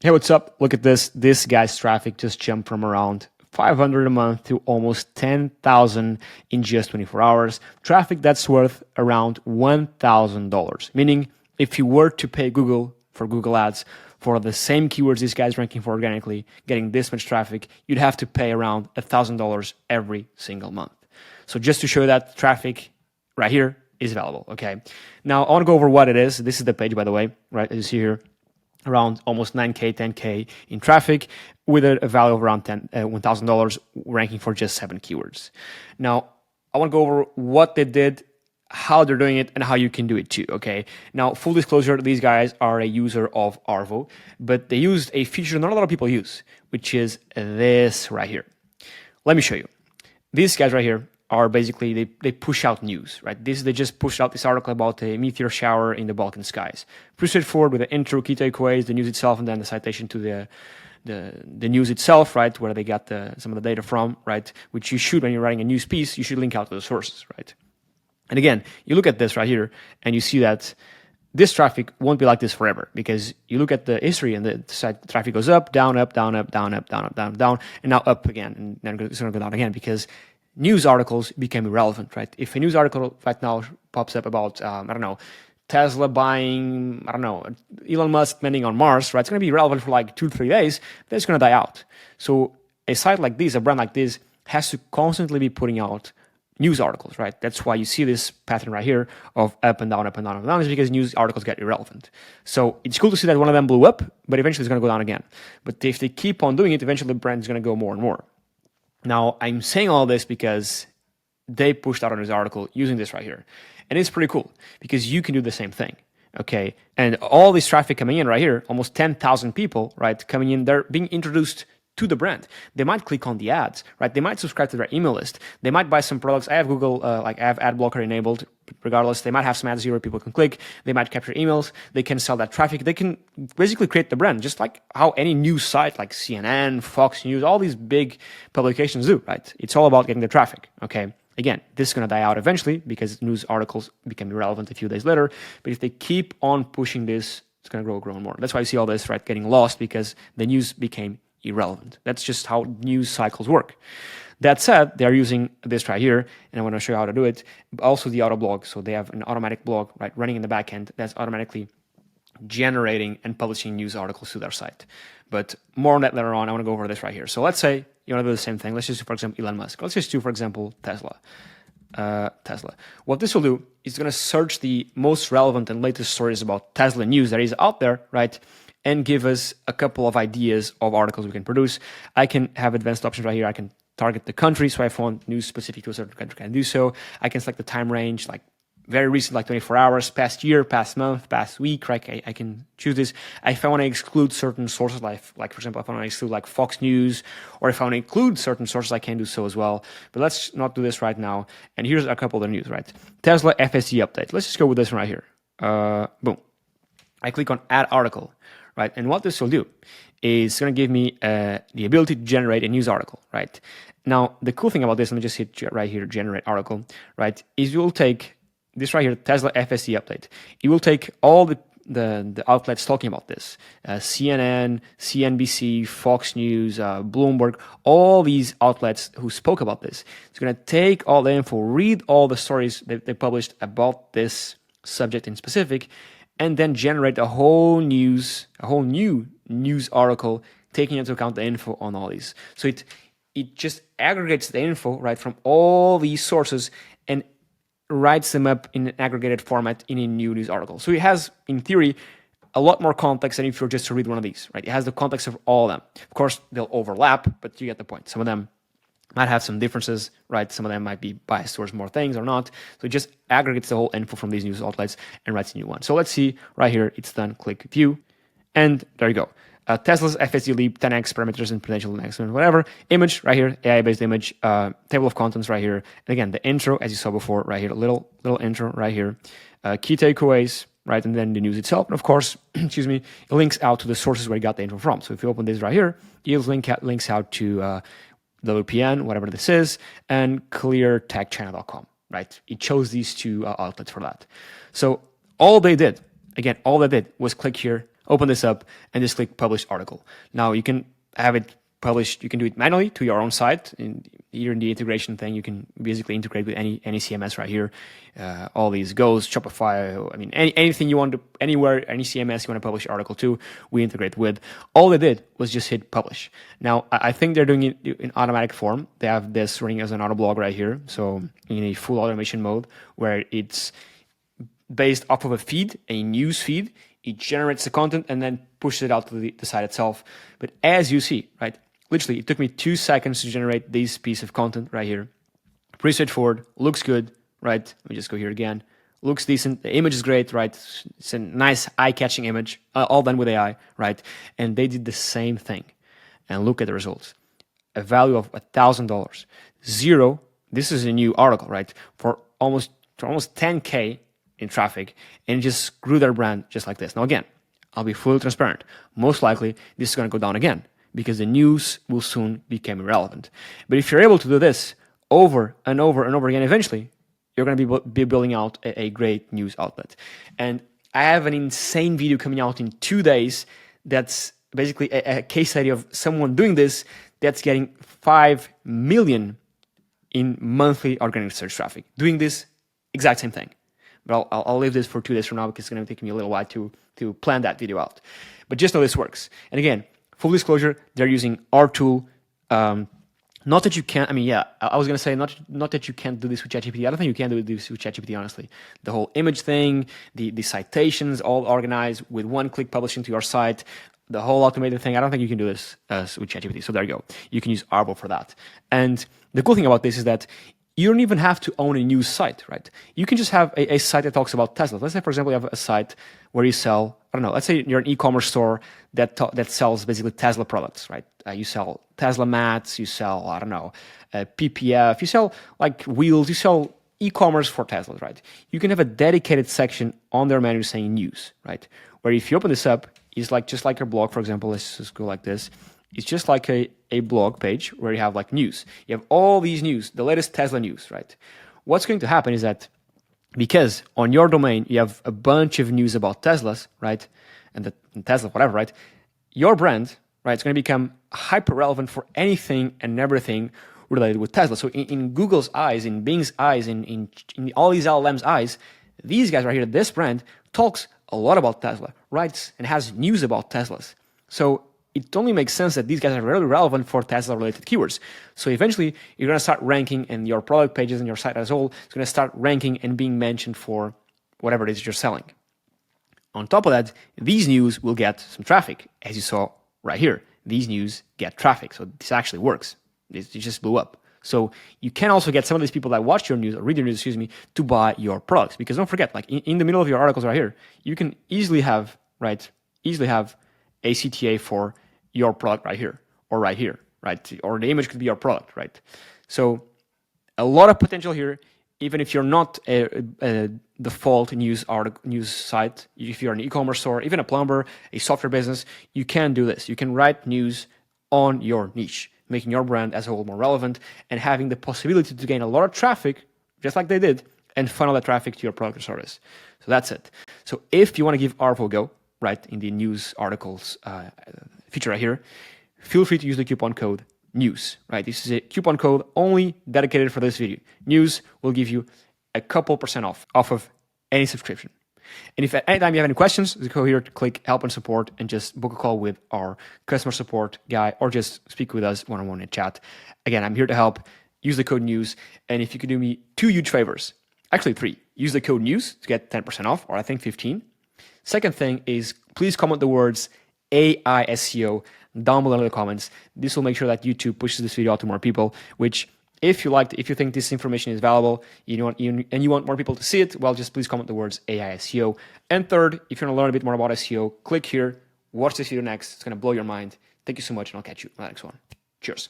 Hey, what's up? Look at this. This guy's traffic just jumped from around 500 a month to almost 10,000 in just 24 hours. Traffic that's worth around $1,000. Meaning, if you were to pay Google for Google Ads for the same keywords this guy's ranking for organically, getting this much traffic, you'd have to pay around $1,000 every single month. So just to show you that traffic right here is available, okay? Now, I want to go over what it is. This is the page, by the way, right? As you see here, around almost 9K, 10K in traffic with a value of around $1,000 ranking for just 7 keywords. Now, I want to go over what they did, how they're doing it, and how you can do it too, okay? Now, full disclosure, these guys are a user of Arvow, but they used a feature not a lot of people use, which is this right here. Let me show you. These guys right here are basically, they push out news, right? They just pushed out this article about a meteor shower in the Balkan skies. Pretty straightforward with the intro, key takeaways, the news itself, and then the citation to the news itself, right? Where they got some of the data from, right? Which you should, when you're writing a news piece, you should link out to the sources, right? And again, you look at this right here, and you see that this traffic won't be like this forever, because you look at the history and the site traffic goes up, down, up, down, up, down, up, down, up, down, down, and now up again, and then it's going to go down again because news articles became irrelevant, right? If a news article right now pops up about, I don't know, Tesla buying, I don't know, Elon Musk landing on Mars, right? It's going to be relevant for like 2-3 days, then it's going to die out. So a site like this, a brand like this, has to constantly be putting out news articles, right? That's why you see this pattern right here of up and down, up and down, up and down, is because news articles get irrelevant. So it's cool to see that one of them blew up, but eventually it's going to go down again. But if they keep on doing it, eventually the brand is going to go more and more. Now, I'm saying all this because they pushed out on this article using this right here. And it's pretty cool because you can do the same thing, okay? And all this traffic coming in right here, almost 10,000 people, right, coming in, they're being introduced to the brand. They might click on the ads, right? They might subscribe to their email list. They might buy some products. I have Google, I have ad blocker enabled. Regardless, they might have some ads here where people can click. They might capture emails. They can sell that traffic. They can basically create the brand, just like how any news site like CNN, Fox News, all these big publications do, right? It's all about getting the traffic, okay? Again, this is going to die out eventually because news articles become irrelevant a few days later. But if they keep on pushing this, it's going to grow more. That's why you see all this, right, getting lost because the news became irrelevant. That's just how news cycles work. That said, they're using this right here, and I want to show you how to do it. Also the autoblog. So they have an automatic blog, right, running in the back end that's automatically generating and publishing news articles to their site. But more on that later on. I want to go over this right here. So let's say you want to do the same thing. Let's just do, for example, Elon Musk. Let's just do, for example, Tesla. What this will do is going to search the most relevant and latest stories about Tesla news that is out there, right? And give us a couple of ideas of articles we can produce. I can have advanced options right here. I can target the country. So if I want news specific to a certain country, I can do so. I can select the time range, like very recent, like 24 hours, past year, past month, past week, right? I can choose this. If I want to exclude certain sources, like for example, if I want to exclude like Fox News, or if I want to include certain sources, I can do so as well. But let's not do this right now. And here's a couple of the news, right? Tesla FSE update. Let's just go with this one right here. Boom. I click on add article. Right, and what this will do is going to give me the ability to generate a news article, right? Now, the cool thing about this, let me just hit right here, generate article, right, is you will take this right here, Tesla FSE update. It will take all the outlets talking about this, CNN, CNBC, Fox News, Bloomberg, all these outlets who spoke about this. It's going to take all the info, read all the stories that they published about this subject in specific, and then generate a whole new news article taking into account the info on all these. So it just aggregates the info, right, from all these sources and writes them up in an aggregated format in a new news article. So it has, in theory, a lot more context than if you're just to read one of these, right? It has the context of all of them. Of course, they'll overlap, but you get the point. Some of them might have some differences, right? Some of them might be biased towards more things or not. So it just aggregates the whole info from these news outlets and writes a new one. So let's see right here, it's done. Click view, and there you go. Tesla's FSD leap, 10x parameters and potential next one, whatever. Image right here, AI-based image. Table of contents right here. And again, the intro, as you saw before, right here, little intro right here. Key takeaways, right, and then the news itself. And of course, excuse me, it links out to the sources where you got the info from. So if you open this right here, it links out to WPN, whatever this is, and cleartechchina.com, right? It chose these two outlets for that. So all they did was click here, open this up, and just click publish article. Now you can have it published. You can do it manually to your own site. Here in the integration thing, you can basically integrate with any CMS right here. All these goes, Shopify, I mean, anything you want to, anywhere, any CMS you want to publish article to, we integrate with. All they did was just hit publish. Now, I think they're doing it in automatic form. They have this running as an autoblog right here. So in a full automation mode where it's based off of a feed, a news feed. It generates the content and then pushes it out to the site itself. But as you see, right, literally it took me 2 seconds to generate this piece of content right here. Pretty straightforward, looks good, right? Let me just go here again. Looks decent, the image is great, right? It's a nice eye-catching image, all done with AI, right? And they did the same thing. And look at the results. A value of $1,000. Zero, this is a new article, right? For almost 10K in traffic, and just grew their brand just like this. Now again, I'll be fully transparent. Most likely, this is going to go down again because the news will soon become irrelevant. But if you're able to do this over and over and over again, eventually, you're going to be building out a great news outlet. And I have an insane video coming out in 2 days that's basically a case study of someone doing this that's getting 5 million in monthly organic search traffic, doing this exact same thing. But I'll leave this for 2 days from now because it's going to take me a little while to plan that video out. But just know this works. And again, full disclosure, they're using our tool. Not that you can't, I mean, yeah, I was going to say not that you can't do this with ChatGPT. I don't think you can do this with ChatGPT, honestly. The whole image thing, the citations, all organized with one click publishing to your site, the whole automated thing, I don't think you can do this with ChatGPT. So there you go. You can use Arvow for that. And the cool thing about this is that you don't even have to own a news site, right? You can just have a site that talks about Tesla. Let's say, for example, you have a site where you sell, I don't know, let's say you're an e-commerce store that sells basically Tesla products, right? You sell Tesla mats, you sell, I don't know, PPF, you sell like wheels, you sell e-commerce for Tesla, right? You can have a dedicated section on their menu saying news, right? Where if you open this up, it's like just like your blog, for example, let's just go like this. It's just like a blog page where you have like news. You have all these news, the latest Tesla news, right? What's going to happen is that because on your domain, you have a bunch of news about Teslas, right? And Tesla, whatever, right? Your brand, right, is going to become hyper relevant for anything and everything related with Tesla. So in Google's eyes, in Bing's eyes, in all these LLM's eyes, these guys right here, this brand talks a lot about Tesla, writes and has news about Teslas. So it only makes sense that these guys are very relevant for Tesla-related keywords. So eventually, you're going to start ranking, and your product pages and your site as a whole is going to start ranking and being mentioned for whatever it is you're selling. On top of that, these news will get some traffic, as you saw right here. These news get traffic, so this actually works. It just blew up. So you can also get some of these people that watch your news, or read your news, to buy your products. Because don't forget, like in the middle of your articles right here, you can easily have a CTA for your product right here, right? Or the image could be your product, right? So a lot of potential here, even if you're not a default news site, if you're an e-commerce store, even a plumber, a software business, you can do this. You can write news on your niche, making your brand as a whole more relevant and having the possibility to gain a lot of traffic, just like they did, and funnel that traffic to your product or service. So that's it. So if you want to give Arvow a go, right, in the news articles feature right here, feel free to use the coupon code NEWS, right? This is a coupon code only dedicated for this video. NEWS will give you a couple % off of any subscription. And if at any time you have any questions, just go here to click help and support and just book a call with our customer support guy or just speak with us one-on-one in chat. Again, I'm here to help. Use the code NEWS. And if you could do me 2 huge favors, actually 3, use the code NEWS to get 10% off, or I think 15. Second thing is please comment the words AI SEO down below in the comments. This will make sure that YouTube pushes this video out to more people, which if you think this information is valuable, and you want more people to see it, well, just please comment the words AI SEO. And third, if you want to learn a bit more about SEO, click here, watch this video next. It's going to blow your mind. Thank you so much, and I'll catch you on the next one. Cheers.